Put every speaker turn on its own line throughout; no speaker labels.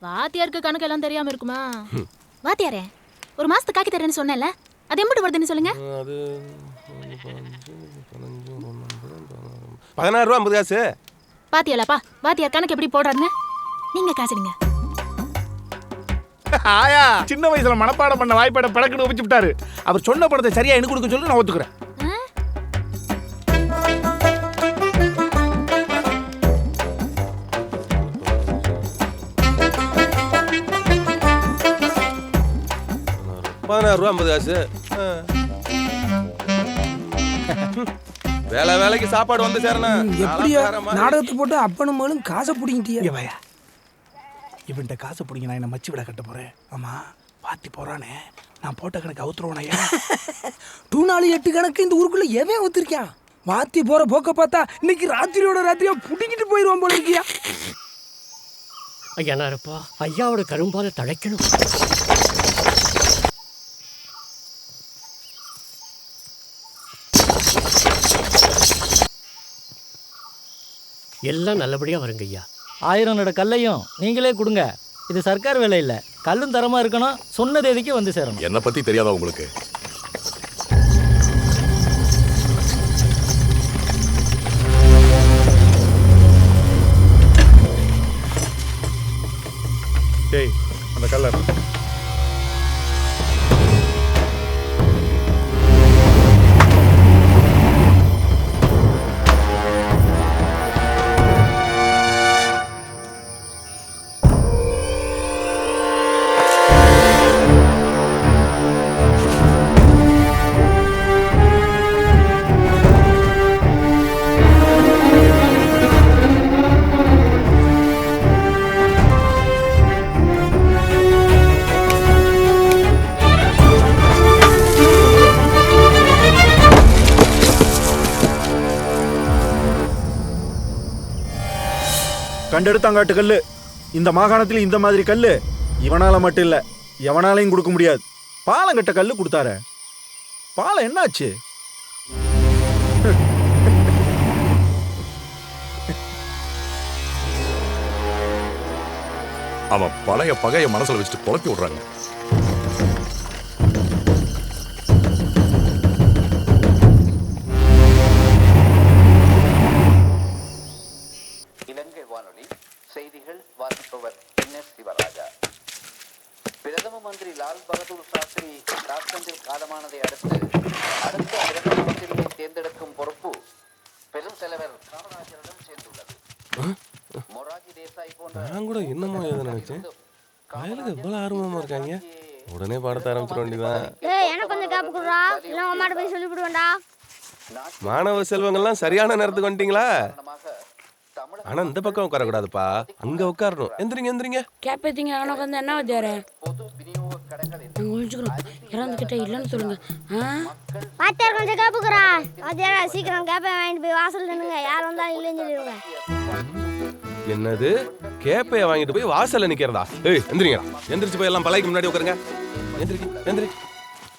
வாத்தியாருக்கு கணக்கு எல்லாம் தெரியாம இருக்குமா? வாத்தியாரே, ஒரு மாசத்துக்கு காக்கி தரேன்னு சொன்னேன்ல, அது எப்படி வருதுன்னு சொல்லுங்க.
அது 16 ரூபா 50 காசு.
பாத்தியாலாப்பா வாத்தியார் கணக்கு எப்படி போடுறாருன்னு? நீங்க காசுடுங்க.
ஆயா சின்ன வயசுல மனப்பாடம் பண்ண வாய்ப்பாட பழக்கன்னு வச்சு விட்டாரு. அவர் சொன்ன படத்தை சரியா எனக்கு கொடுக்க சொல்லி நான் ஒத்துக்கிறேன்.
ரூபா 50 காசு. வேலைக்கு சாப்பாடு வந்து சேரணும்.
எப்படியா நாடகத்தை போட்டு அப்பனும் மகளும் காசை பிடிங்கிட்டியா?
இவன்ட்ட காசை பிடிங்க நான் என்ன மச்சி விட கட்ட போறேன். ஆமா பாத்தி போறானே, நான் போட்ட கணக்கு அவுத்துருவானையா?
2 4 8 கணக்கு இந்த ஊருக்குள்ள எவன் ஒத்துருக்கான்? வாத்தி போற போக்க பார்த்தா இன்னைக்கு ராத்திரியோட ராத்திரியா புடிங்கிட்டு போயிருவான் போல இருக்கியா?
ஐயா நாரப்பா, ஐயாவோட கரும்பால தழைக்கணும். எல்லாம் நல்லபடியா வருங்க ஐயா.
1000 நட கல்லையும் நீங்களே கொடுங்க. இது சர்க்கார் வேலை இல்லை. கல்லும் தரமா இருக்கணும், சொன்ன தேதிக்கு வந்து சேரணும்.
என்னை பத்தி தெரியாதா உங்களுக்கு?
டேய் அந்த கல்லர் கண்டெடுத்தாங்காட்டு கல்லு. இந்த மாகாணத்தில் இந்த மாதிரி கல்லு இவனால மட்டும் இல்ல, எவனாலையும் கொடுக்க முடியாது. பாலம் கட்ட கல்லு கொடுத்தாரு. பாலம் என்னாச்சு?
அவன் பழைய பகைய மனசுல வச்சுட்டு குழப்பி விடுறாங்க.
இலங்கை வானொலி செய்திகள் வாசிப்பவர் என்.எஸ். சிவராஜா. பிரதம மந்திரி லால் பகதூர் சாஸ்திரி ராஜ்கண்டில் காலமானதை அடுத்த 2 மந்திரியை தேர்ந்தெடுக்கும் பொறுப்பு பெரும் தலைவர் காமராஜரிடம் சேர்ந்துள்ளது. மொராஜி தேசாய் போன்ற
நான் கூட என்னமோ எதை நினைச்சேன், வயலுக்கு எவ்வளவு ஆர்வமா இருக்காங்க. உடனே பாடத்த ஆரம்பிச்சிட வேண்டியதான். மாணவ செல்வங்கள்லாம் சரியான நேரத்துக்கு வந்துட்டீங்களா? ஆனா இந்த பக்கம் உட்கார கூடாதுப்பா, அங்க உட்காரணும். எந்திரிங்க.
கேப்பீங்க அவனுக்கு வந்து என்ன வச்சாரு? இறந்துகிட்ட இல்லைன்னு சொல்லுங்க.
வாத்தியார் கொஞ்சம் கேப்புக்குறா. வாத்தியார் சீக்கிரம் கேப்பை வாங்கிட்டு போய் வாசல் நின்னுங்க. யார் வந்தாலும் இல்லைன்னு சொல்லிடுங்க.
என்னது கேப்பைய வாங்கிட்டு போய் வாசல்ல நிக்கிறதா? ஏய் எந்திரிங்கடா, எந்திரிச்சு போய் எல்லாம் பழைக்கு முன்னாடி உட்காருங்க. எந்திரி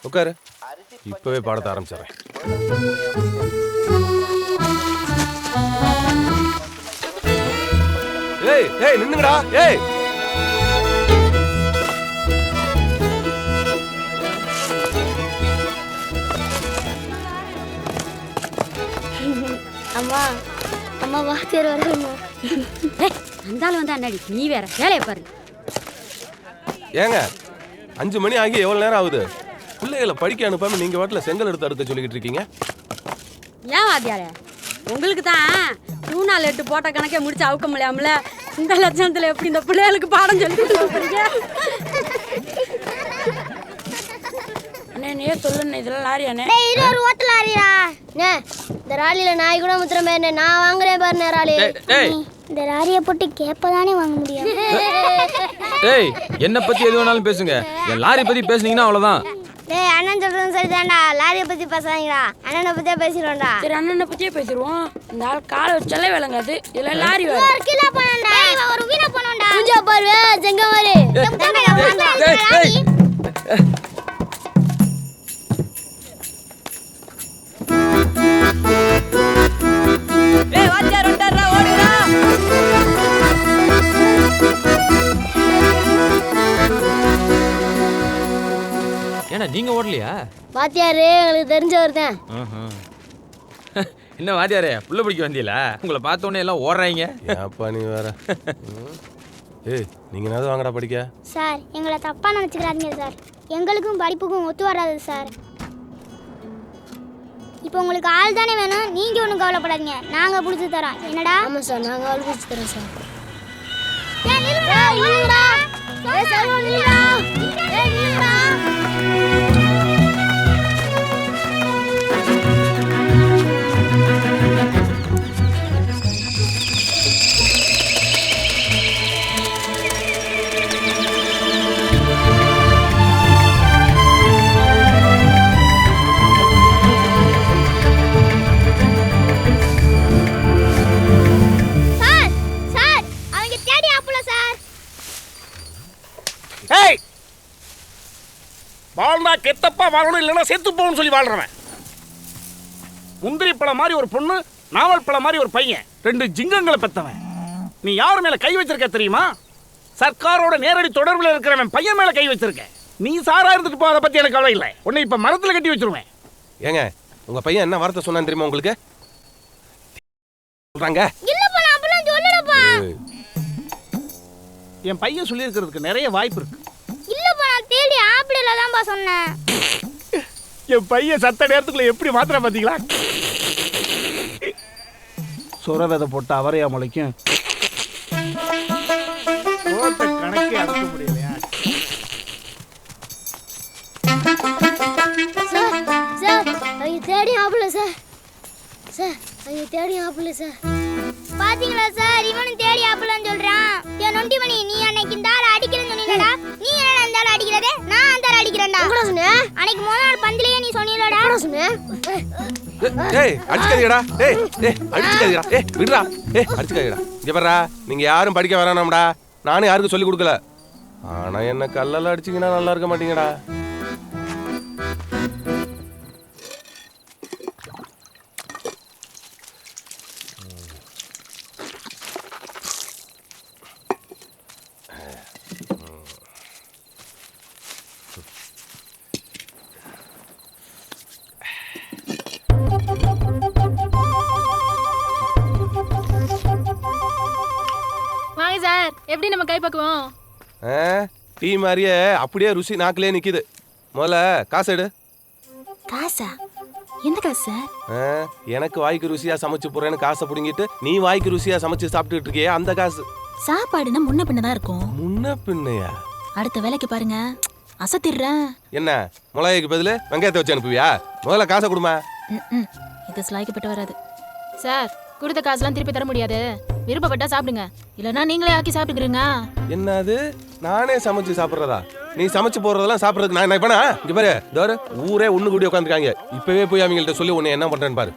உட்காரு. இப்பவே பாடத்த ஆரம்பிச்சிடுறேன். ஏய் நின்னுங்கடா. ஏய்
அம்மா வாத்தியார் வரணும்.
அந்தாலும் வந்து அண்ணாடி, நீ வேற வேலையை பாரு.
ஏங்க 5 மணி ஆகி எவ்வளவு நேரம் ஆகுது? பிள்ளைகளை படிக்க அனுப்பாம நீங்க வாட்டில் செங்கல் எடுத்து அடுக்க சொல்லிக்கிட்டு இருக்கீங்க.
ஏன் வாத்தியாரே, உங்களுக்கு தான் 2 4 8 போட்ட கணக்கே முடிச்சு அவுக்க முடியாமல இந்த லட்சணத்துல எப்படி இந்த பிள்ளைகளுக்கு பாடம் சொல்லிட்டு இருக்கீங்க? அண்ணே சொல்லுண்ணே, இதெல்லாம் லாரியாண்ணே?
இது ஒரு ஓட்டல் லாரியா? இந்த ராலியில நாய் கூட முத்திரம் பேரு. நான் வாங்குறேன் பாருண்ணே ராலி. இந்த லாரியை போட்டு கேப்பதானே வாங்க முடியும்.
ஏய் என்ன பத்தி எது வேணாலும் பேசுங்க, என் லாரி பத்தி பேசுனீங்கன்னா அவ்வளவுதான்.
டேய் அண்ணன் சொல்றது சரிதான்டா, லாரியை பத்தி பேசாதீங்களா? அண்ணனை பத்தியே பேசிடுவோம்டா.
சரி அண்ணனை பத்தியே பேசிடுவோம். இந்த ஆள் காலை வச்சாலே விளங்காது, இதுல லாரி வேற.
ஒரு கிலோ போனோம்டா, ஒரு வீணா போனோம்டா. குஞ்சா பாரு ஜங்க மாரி.
ஏய் வாத்தியார் வந்தாரா, ஓடுடா.
ஏன்னா நீங்க ஓடலையா?
வாத்தியாரு எங்களுக்கு தெரிஞ்சவர் தான்.
என்ன வாத்தியாரே புள்ள பிடிக்க வந்தீங்களா? உங்களை பார்த்த உடனே எல்லாம் ஓடுறாங்க.
ஏப்பா நீ வேற. ஏய் நீங்க என்னது வாங்கடா படிக்க?
சார் எங்களை தப்பா நினைச்சுக்கிறாதீங்க சார். எங்களுக்கும் படிப்புக்கும் ஒத்து வராது சார். இப்போ உங்களுக்கு ஆள் தானே வேணும், நீங்க ஒன்றும் கவலைப்படாதீங்க, நாங்க பிடிச்சி தரோம். என்னடா? ஆமாம் சார், நாங்கள் ஆள் பிடிச்சி தரோம் சார்.
வாழ்ந்தா கெத்தப்பா வாழணும், இல்லைன்னா செத்து போகணும்னு சொல்லி வாழ்றவன். முந்திரி பழம் மாதிரி ஒரு பொண்ணு, நாவல் பழம் மாதிரி ஒரு பையன், 2 ஜிங்கங்களை பெத்தவன். நீ யார் மேல கை வச்சிருக்க தெரியுமா? சர்க்காரோட நேரடி தொடர்பில் இருக்கிறவன் பையன் மேல கை வச்சிருக்க. நீ சாரா இருந்துட்டு போ, அதை பத்தி எனக்கு கவலை இல்லை. உன்னை இப்ப மரத்துல கட்டி வச்சிருவேன்.
ஏங்க உங்க பையன் என்ன வார்த்தை சொன்னான்னு தெரியுமா உங்களுக்கு? சொல்றாங்க.
என் பையன் சொல்லி இருக்கிறதுக்கு நிறைய வாய்ப்பு இருக்கு.
தேடி ஆப்பிடல தான்பா சொன்னேன்.
என் பையன் சத்த நேரத்துக்குள்ள எப்படி மாத்திர பாத்தீங்களா? சொர விதை போட்டு அவரையா முளைக்கும். கணக்கே அடக்க முடியலையா?
சார் ஐயோ தேடி ஆப்பிடல சார். சார் ஐயோ தேடி ஆப்பிடல சார். பாத்தீங்களா சார், இவனும் தேடி ஆப்பிடலன்னு சொல்றான். ஏன் நொண்டி மணி, நீ அன்னைக்கு இந்த ஆளை அடிக்கிறேன்னு சொன்னீங்கடா. நீ என்ன அந்த ஆளை அடிக்கிறது? நான் அந்த ஆளை அடிக்கிறேன்டா. கூட சொன்னேன் அன்னைக்கு முதல் நாள் பந்திலேயே நீ சொன்னீங்கடா. கூட சொன்னேன்.
ஏய் அடிச்சுக்காதீங்கடா. ஏய் ஏய் அடிச்சுக்காதீங்கடா. ஏய் விடுடா. ஏய் அடிச்சுக்காதீங்கடா. இங்க பாருடா, நீங்க யாரும் படிக்க வரானாம்டா. நானும் யாருக்கும் சொல்லி கொடுக்கல. ஆனா என்ன கல்லெல்லாம் அடிச்சீங்கன்னா நல்லா இருக்க மாட்டீங்கடா.
வாங்க சார், எப்படி நம்ம கை பக்குவோம்?
டீ மாதிரியே அப்படியே ருசி நாக்கிலே நிக்குது. முதல்ல காசு எடு.
காசா? எந்த காசு சார்?
எனக்கு வாய்க்கு ருசியா சமைச்சு போறேன்னு காசை புடுங்கிட்டு நீ வாய்க்கு ருசியா சமைச்சு சாப்பிட்டுட்டு இருக்கியே அந்த காசு.
சாப்பாடுனா முன்ன பின்ன தான் இருக்கும்.
முன்ன பின்னையா?
அடுத்த வேலைக்கு பாருங்க, அசத்திடுறேன்.
என்ன மிளகாய்க்கு பதில் வெங்காயத்தை வச்சு அனுப்புவியா? முதல்ல காசை கொடுமா.
இது ஸ்லாய்க்கப்பட்டு வராது சார். கொடுத்த காசுலாம் திருப்பி தர முடியாது. விருப்பப்பட்டா சாப்பிடுங்க, இல்லைன்னா நீங்களே ஆக்கி சாப்பிட்டுக்கிறீங்க.
என்னது நானே சமைச்சு சாப்பிட்றதா? நீ சமைச்சு போறதெல்லாம் சாப்பிட்றதுக்கு நான் என்ன பண்ணா? இங்க பாரு, தோறு ஊரே ஒண்ணு கூடி உட்காந்துருக்காங்க. இப்பவே போய் அவங்கள்ட்ட சொல்லி உன்னை என்ன பண்றேன்னு பாரு.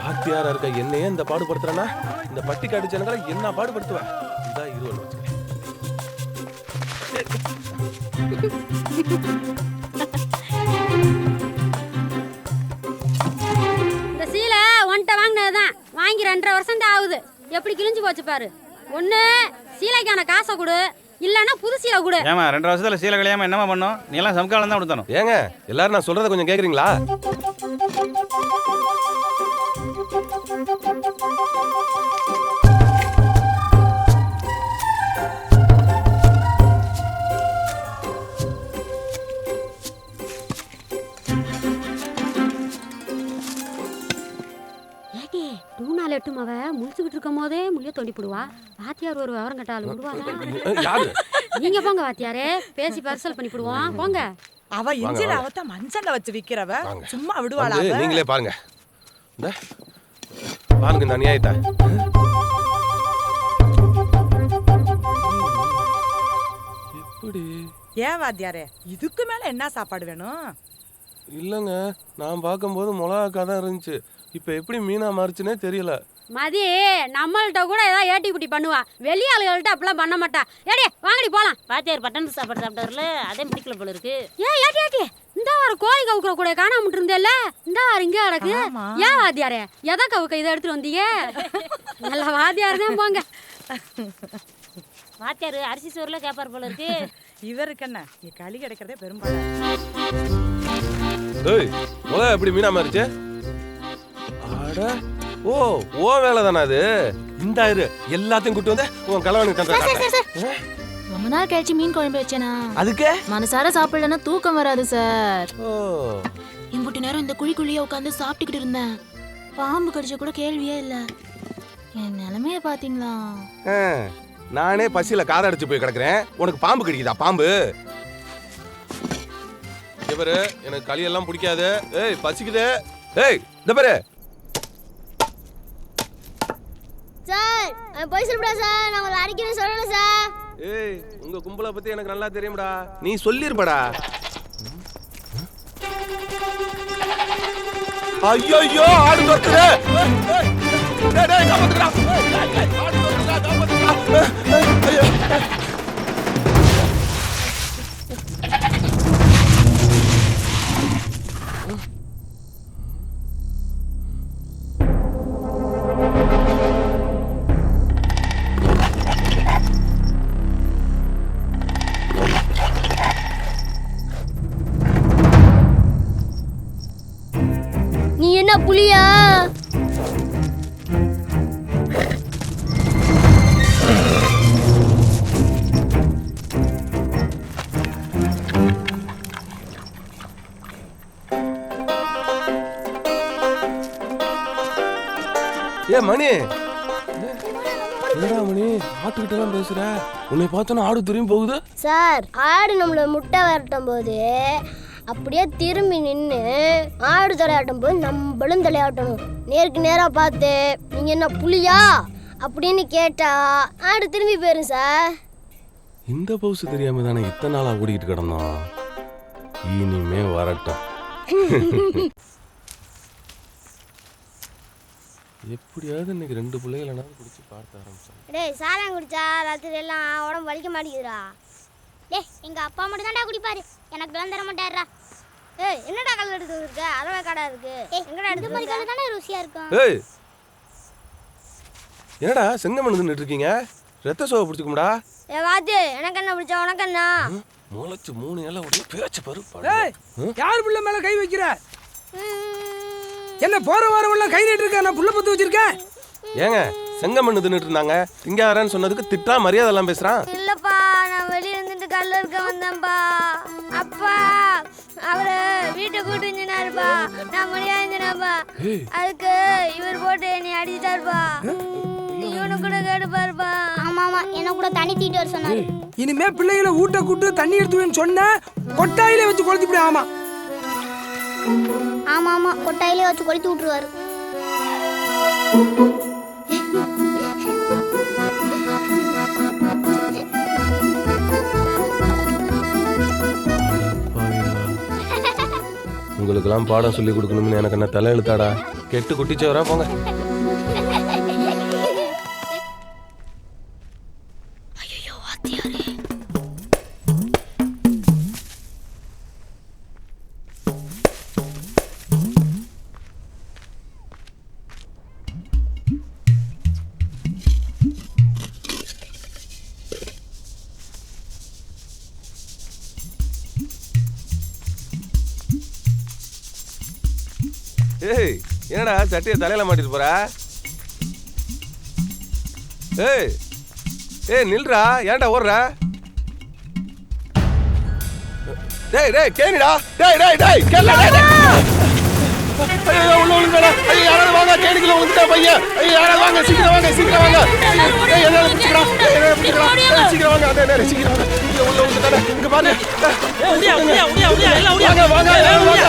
வாத்தியாரா இருக்க என்னையே இந்த பாடுபடுத்துறேன்னா இந்த பட்டிக்காடு ஜனங்களை என்ன பாடுபடுத்துவேன்? இதா இருவன் வச்சுக்க.
இந்த சீலை ஒன்ட்ட வாங்கினதுதான், வாங்கி 2.5 வருஷம் தான் ஆகுது. எப்படி கிழிஞ்சு போச்சு பாரு. ஒண்ணு சீலைக்கான காசை கொடு, இல்லன்னா புது சீலை கொடு.
ஏமா 2 வருஷத்துல சீலை கழியாம என்னமா பண்ணோம்? நீ எல்லாம் சம்காலம் தான் கொடுத்தணும்.
ஏங்க எல்லாரும் நான் சொல்றத கொஞ்சம் கேக்குறீங்களா?
ஏடி 2-4 அவ முழிச்சுக்கிட்டு இருக்கும் போதே முழிய தோண்டி போடுவா. வாத்தியார் ஒரு விவரம் கட்டாலும் விடுவாங்க. நீங்க போங்க வாத்தியாரே, பேசி பரிசல் பண்ணி போடுவோம். போங்க.
அவ இஞ்சில அவத்த மஞ்சள்ல வச்சு விக்கிறவ சும்மா விடுவாளா?
நீங்களே பாருங்க. இந்த பாருங்க இந்த அநியாயத்தை. எப்படி?
ஏன் வாத்தியாரே, இதுக்கு மேல என்ன சாப்பாடு வேணும்?
இல்லங்க, நான் பார்க்கும்போது மிளகாக்கா தான் இருந்துச்சு. இப்ப எப்படி மீனா மாறுச்சுனே தெரியல.
மதி நம்மள்ட்ட கூட ஏதாவது ஏட்டி குட்டி பண்ணுவா, வெளியாளுகள்ட்ட அப்படிலாம் பண்ண மாட்டா. ஏடி வாங்கடி போலாம்.
வாத்தியார் பட்டன் சாப்பாடு சாப்பிட்டாருல, அதே பிடிக்கல போல இருக்கு.
ஏட்டி ஏட்டி இந்த வாரம் கோழி கவுக்குற கூட காணாம இருந்தேல்ல, இந்த வாரம் இங்கே கிடக்கு. ஏன் வாத்தியாரே எதை கவுக்க இதை எடுத்துட்டு வந்தீங்க? நல்ல வாத்தியார் தான் போங்க.
வாத்தியார் அரிசி சோறுல கேப்பார் போல இருக்கு.
இவருக்கு என்ன நீ களி கிடைக்கிறதே பெரும்பாடு.
ஏய் முத எப்படி மீனா மாறிச்சு? அட ஓ ஓ வேலை தானே அது. இந்த இரு எல்லாத்தையும் கூட்டி வந்து உன் கலவனுக்கு தந்துடுறேன்.
ரொம்ப நாள் கழிச்சு மீன் குழம்பு வச்சேனா
அதுக்கு
மனசார சாப்பிடலன்னா தூக்கம் வராது சார்.
ஓ
இம்புட்டு நேரம் இந்த குழிக்குள்ளேயே உட்காந்து சாப்பிட்டுக்கிட்டு இருந்தேன். பாம்பு கடிச்ச கூட கேள்வியே இல்ல. என் நிலைமைய பாத்தீங்களா?
நானே பசியில கார அடிச்சு போய் கிடக்குறேன், உனக்கு பாம்பு கடிக்குதா? பாம்பு இவரு எனக்கு களியெல்லாம் பிடிக்காது. ஏய் பசிக்குது. ஏய் இந்த பாரு
சார், போய் சொல்லுடா சார், நான் உங்களை அடிக்கிறேன்னு சொல்லல சார்.
ஏய் உங்க கும்பலை பத்தி எனக்கு நல்லா தெரியும்டா, நீ சொல்லிருப்படா. ஐயோ ஆடு தொத்துற. டேய் டேய் காப்பாத்துடா. ஆடு தொத்துறா காப்பாத்துடா. ஐயோ
நீ என்ன புலியா?
ஏ மணி, என்னடா மணி ஆட்டுக்கிட்ட தான் பேசுற? உன்னை பார்த்தோன்னா ஆடு திரும்பி போகுது.
சார், ஆடு நம்மள முட்டை வரட்டும் போது அப்படியே திரும்பி நின்று ஆடு தலையாட்டும் போது நம்மளும் தலையாட்டணும். நேருக்கு நேரா பார்த்து நீங்க என்ன புலியா அப்படின்னு கேட்டா ஆடு திரும்பி போயிரும் சார்.
இந்த பவுசு தெரியாம தானே இத்தனை நாளா ஓடிக்கிட்டு கிடந்தோம். இனிமே வரட்டும். எப்படியாவது இன்னைக்கு 2 பிள்ளைகளனாவது குடிச்சு பார்த்து ஆரம்பிச்சாங்க.
டேய் சாராயம் குடிச்சா ராத்திரி எல்லாம் உடம்பு வலிக்க மாட்டேங்குதுடா. டேய் எங்க அப்பா மட்டும் தான்டா குடிப்பாரு, எனக்கு எல்லாம் தர மாட்டாருடா. ஏய் என்னடா கல் எடுத்து இருக்க? அரவை கடை இருக்கு. எங்கடா எடுத்து மாதிரி கல் தானே ருசியா இருக்கும்.
ஏய் என்னடா செங்கமண் நின்னுட்டு இருக்கீங்க? ரத்த சோகை பிடிச்சிக்கும்டா.
ஏ வாத்து, எனக்கு என்ன பிடிச்சா உனக்கு என்ன?
முளைச்சு 3 இலை ஒரு பேச்ச பரு.
ஏய் யார் புள்ள மேல கை வைக்கிற? என்ன போற வாரம் எல்லாம் கை நீட்டு இருக்க? நான் புள்ள பத்து வச்சிருக்கேன்.
ஏங்க செங்கமண் தின்னுட்டு இருந்தாங்க, இங்க வரேன்னு சொன்னதுக்கு திட்டா மரியாதை எல்லாம் பேசுறான்.
இல்லப்பா, நான் வெளிய இருந்துட்டு கல்ல இருக்க வந்தேன்ப்பா. அப்பா அவரு வீட்டை கூட்டுச்சுனாருப்பா, நான் முடியாதுனாப்பா. அதுக்கு இவர் போட்டு என்னை அடிச்சிட்டாருப்பா. இவனு கூட கேட்டுப்பாருப்பா. ஆமா ஆமா, என்ன கூட தண்ணி தீட்டு வர சொன்னாரு.
இனிமே பிள்ளைகளை ஊட்ட கூட்டு தண்ணி எடுத்துவேன்னு சொன்ன கொட்டாயிலே வச்சு கொளுத்தி விடு. ஆமா
ஆமா ஆமா, கொட்டாயிலே வச்சு கொளுத்தி விட்டுருவாரு.
உங்களுக்கெல்லாம் பாடம் சொல்லி கொடுக்கணும்னு எனக்கு என்ன தலை எழுத்தாடா? கெட்டு குட்டிச்சவரா போங்க.
ஐயோ வாத்தியாரே.
ஏய் என்னடா சட்டையை தலையில மாட்டிட்டு போற? ஏய் ஏய் நில்றா, ஏன்டா ஓடுற? டேய் டேய் கேனிடா. டேய் டேய் டேய் கேளடா. ஐயோ உள்ள விழுங்கடா. ஐயோ யாராவது வாங்க, கேனிக்குள்ள விழுந்துட்டா பையன். ஐயோ யாராவது வாங்க, சீக்கிரம் வாங்க சீக்கிரம் வாங்க. ஏய் என்ன பிடிச்சுடா. ஏய் என்ன பிடிச்சுடா. சீக்கிரம் வாங்க. அடே சீக்கிரம் வாங்க. இங்க உள்ள விழுந்துட்டா. இங்க பாரு.
ஓடியா ஓடியா ஓடியா ஓடியா எல்லாம் ஓடியா.
வாங்க வாங்க எல்லாரும் வாங்க.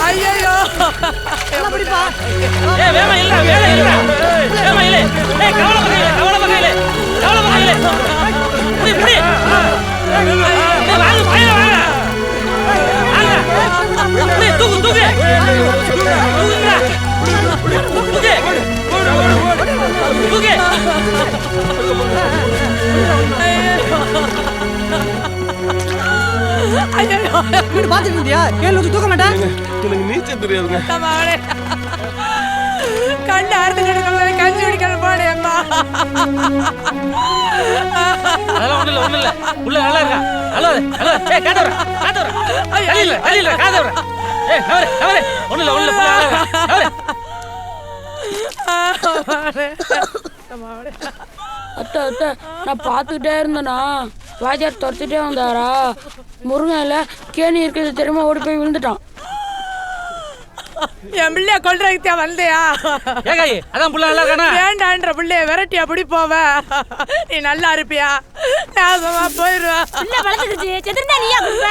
ஐயோ எல்லாம் பிடிப்பா.
ஏய் வேமா இல்ல வேலை இல்ல. வேமா இல்ல. ஏய் கவலை பகையில. புடி புடி.
வீடு பாத்துட்டு இருந்தியா கேள்வி வச்சு தூக்க மாட்டேன்.
எனக்கு நீச்சல் தெரியாதுங்க.
கண்ணு அறுத்து கிடக்கும் கஞ்சி குடிக்கணும் போனேம்மா.
அதெல்லாம் ஒண்ணு இல்ல உள்ள நல்லா இருக்கா. ஹலோ ஹலோ ஏய் காதவரா கலில காதவரா ஏய் நவரே ஒண்ணு இல்ல புள்ள நல்லா இருக்கா.
அத்தை அத்தை நான் பார்த்துக்கிட்டே இருந்தேனா வாஜார் துரத்துட்டே வந்தாரா முருங்கையில கேணி இருக்கிறது தெரியுமா ஓடி போய் விழுந்துட்டான்.
என் பிள்ளைய கொல்றதுக்கு வந்தியா?
ஏகாயி அதான் புள்ள நல்லா இருக்கானா?
வேண்டான்ற பிள்ளைய விரட்டி அப்படி போவ. நீ நல்லா இருப்பியா? நாசமா போயிடுவா.
பிள்ளை வளர்ந்துருச்சு செத்துருந்தா நீயா கொடுப்ப?